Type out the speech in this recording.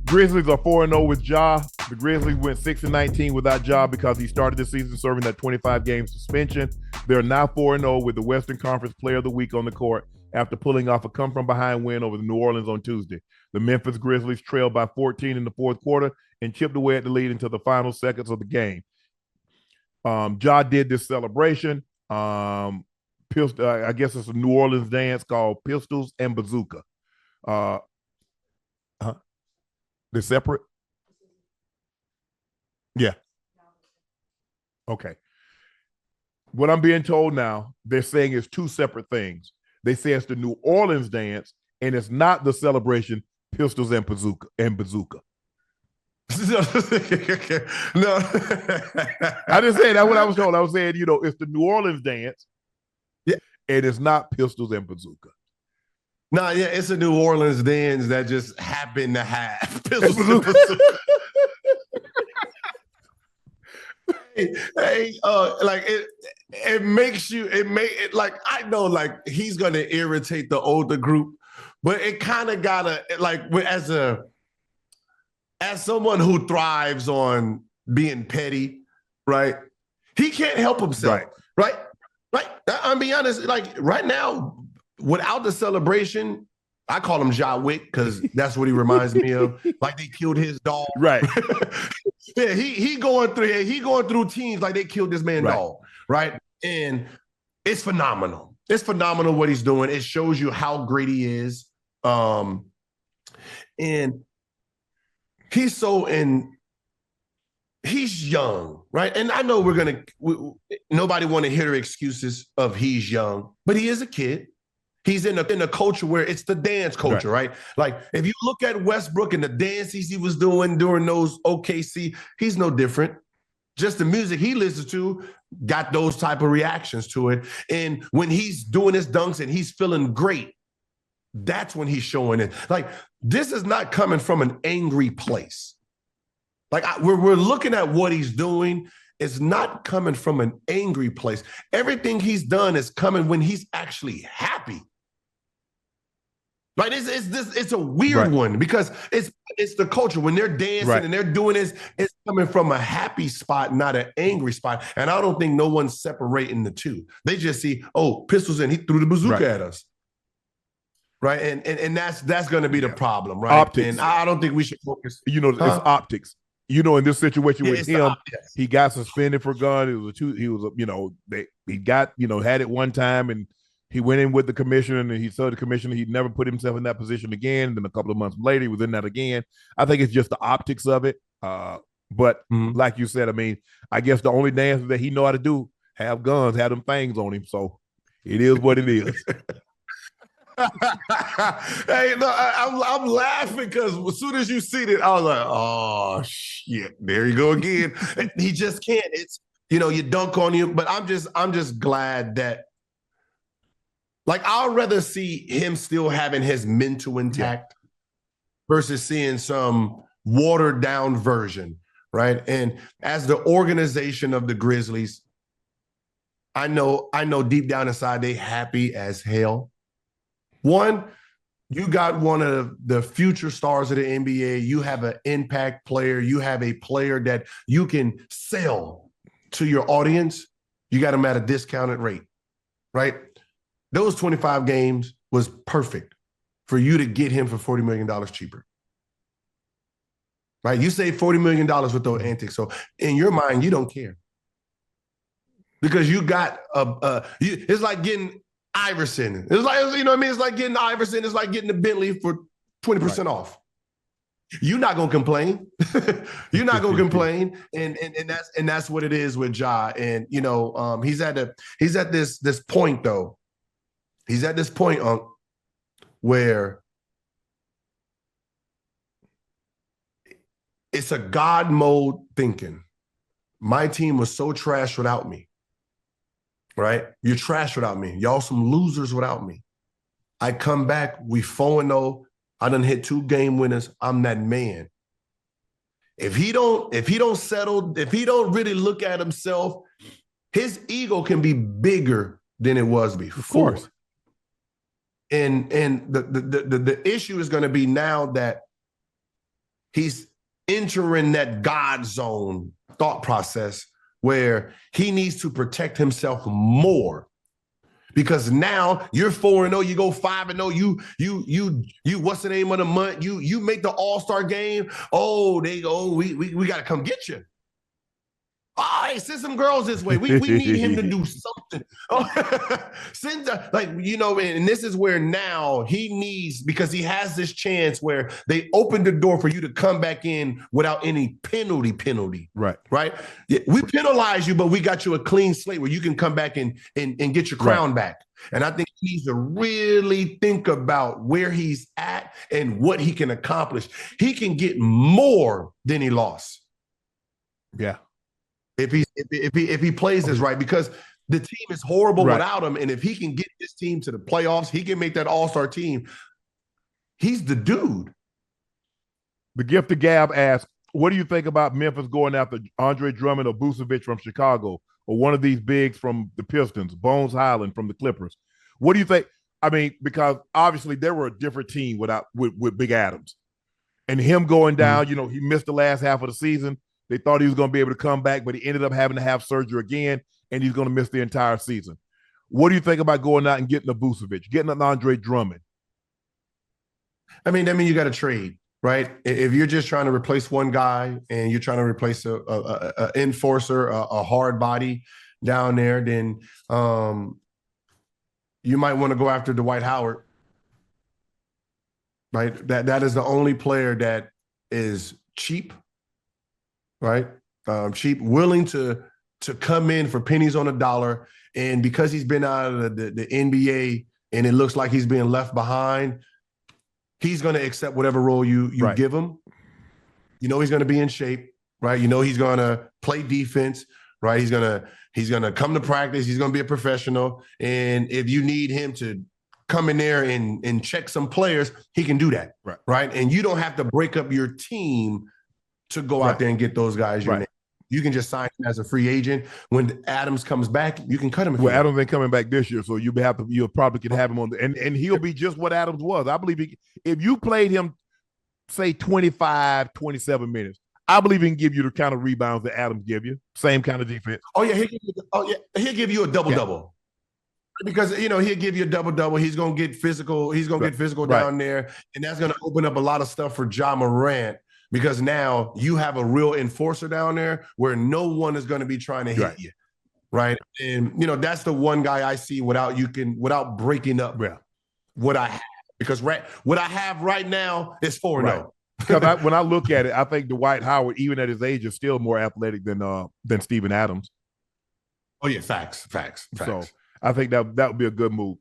Grizzlies are 4-0 with Ja. The Grizzlies went 6-19 without Ja because he started the season serving that 25-game suspension. They're now 4-0 with the Western Conference Player of the Week on the court after pulling off a come-from-behind win over the New Orleans on Tuesday. The Memphis Grizzlies trailed by 14 in the fourth quarter and chipped away at the lead until the final seconds of the game. Ja did this celebration. I guess it's a New Orleans dance called Pistols and Bazooka. They're separate? Yeah. Okay. What I'm being told now, they're saying it's two separate things. They say it's the New Orleans dance, and it's not the celebration Pistols and Bazooka. No. I didn't say that what I was told. I was saying, it's the New Orleans dance. Yeah. And it's not Pistols and Bazooka. No, yeah, it's a New Orleans dance that just happened to have Pistols and Bazooka. It makes you, I know, like, he's going to irritate the older group, but it kind of gotta, like, as someone who thrives on being petty, right? He can't help himself, right? I'll be honest, like, right now, without the celebration, I call him Ja Wick because that's what he reminds me of. Like they killed his dog. Right. Yeah, he going through teams like they killed this man's dog, right? And it's phenomenal. It's phenomenal what he's doing. It shows you how great he is. And he's he's young, right? And I know nobody want to hear excuses of he's young, but he is a kid. He's in a culture where it's the dance culture, right? Like if you look at Westbrook and the dances he was doing during those OKC, he's no different. Just the music he listens to got those type of reactions to it. And when he's doing his dunks and he's feeling great, that's when he's showing it. Like this is not coming from an angry place. Like we're looking at what he's doing. It's not coming from an angry place. Everything he's done is coming when he's actually happy. Right? It's a weird one because it's the culture. When they're dancing and they're doing this, it's coming from a happy spot, not an angry spot. And I don't think no one's separating the two. They just see, oh, Pistols and he threw the bazooka at us. Right. And that's going to be the problem, right? Optics. And I don't think we should focus. It's optics. In this situation with him, he got suspended for gun. It was had it one time and he went in with the commissioner and he told the commissioner he'd never put himself in that position again. Then a couple of months later, he was in that again. I think it's just the optics of it. But like you said, I mean, I guess the only dance that he know how to do, have guns, have them fangs on him. So it is what it is. Hey, no, I'm laughing because as soon as you see it, I was like, oh shit, there you go again. He just can't. It's you dunk on you, but I'm just glad that, like, I'd rather see him still having his mental intact versus seeing some watered down version, right? And as the organization of the Grizzlies, I know deep down inside they happy as hell. One, you got one of the future stars of the NBA. You have an impact player. You have a player that you can sell to your audience. You got him at a discounted rate, right? Those 25 games was perfect for you to get him for $40 million cheaper, right? You save $40 million with those antics. So in your mind, you don't care because you got it's like getting Iverson. It's like, it's like getting Iverson. It's like getting the Bentley for 20% off. You're not gonna complain. You're not gonna complain, and that's what it is with Ja. And he's at this point though. He's at this point where it's a God mode thinking. My team was so trash without me. Right? You're trash without me. Y'all some losers without me. I come back, we 4-0. I done hit 2 game winners. I'm that man. If he don't settle, if he don't really look at himself, his ego can be bigger than it was before. Of course. And the issue is going to be now that he's entering that God zone thought process where he needs to protect himself more. Because now you're 4-0, you go 5-0, you what's the name of the month? You make the All-Star game. Oh, we got to come get you. All right, send some girls this way. We need him to do something. And this is where now he needs, because he has this chance where they open the door for you to come back in without any penalty. Right. Yeah, we penalize you, but we got you a clean slate where you can come back and get your crown back. And I think he needs to really think about where he's at and what he can accomplish. He can get more than he lost. Yeah. If he plays this right, because the team is horrible without him, and if he can get this team to the playoffs, he can make that All-Star team. He's the dude. The Gift of Gab asks, what do you think about Memphis going after Andre Drummond or Vucevic from Chicago, or one of these bigs from the Pistons, Bones Highland from the Clippers? What do you think? I mean, because obviously they were a different team with Big Adams. And him going down, he missed the last half of the season. They thought he was going to be able to come back, but he ended up having to have surgery again, and he's going to miss the entire season. What do you think about going out and getting a Vucevic, getting an Andre Drummond? I mean, you got to trade, right? If you're just trying to replace one guy and you're trying to replace a enforcer, a hard body down there, then you might want to go after Dwight Howard, right? That is the only player that is cheap. Right? Cheap, willing to come in for pennies on a dollar. And because he's been out of the NBA and it looks like he's being left behind, he's going to accept whatever role you give him. He's going to be in shape, right? He's going to play defense, right? He's going to come to practice. He's going to be a professional. And if you need him to come in there and check some players, he can do that, right? And you don't have to break up your team to go out there and get those guys your name. You can just sign him as a free agent. When Adams comes back, you can cut him. Well, Adams ain't coming back this year, so you probably could have him on and he'll be just what Adams was. I believe if you played him, say 25, 27 minutes, I believe he can give you the kind of rebounds that Adams give you. Same kind of defense. Oh yeah, he'll give you a double-double. Because he'll give you a double-double. He's gonna get physical. He's gonna get physical down there, and that's gonna open up a lot of stuff for Ja Morant. Because now you have a real enforcer down there where no one is going to be trying to hit you, right? And that's the one guy I see without breaking up what I have. Because what I have right now is 4-0. Because when I look at it, I think Dwight Howard, even at his age, is still more athletic than Steven Adams. Oh yeah, facts. So I think that would be a good move.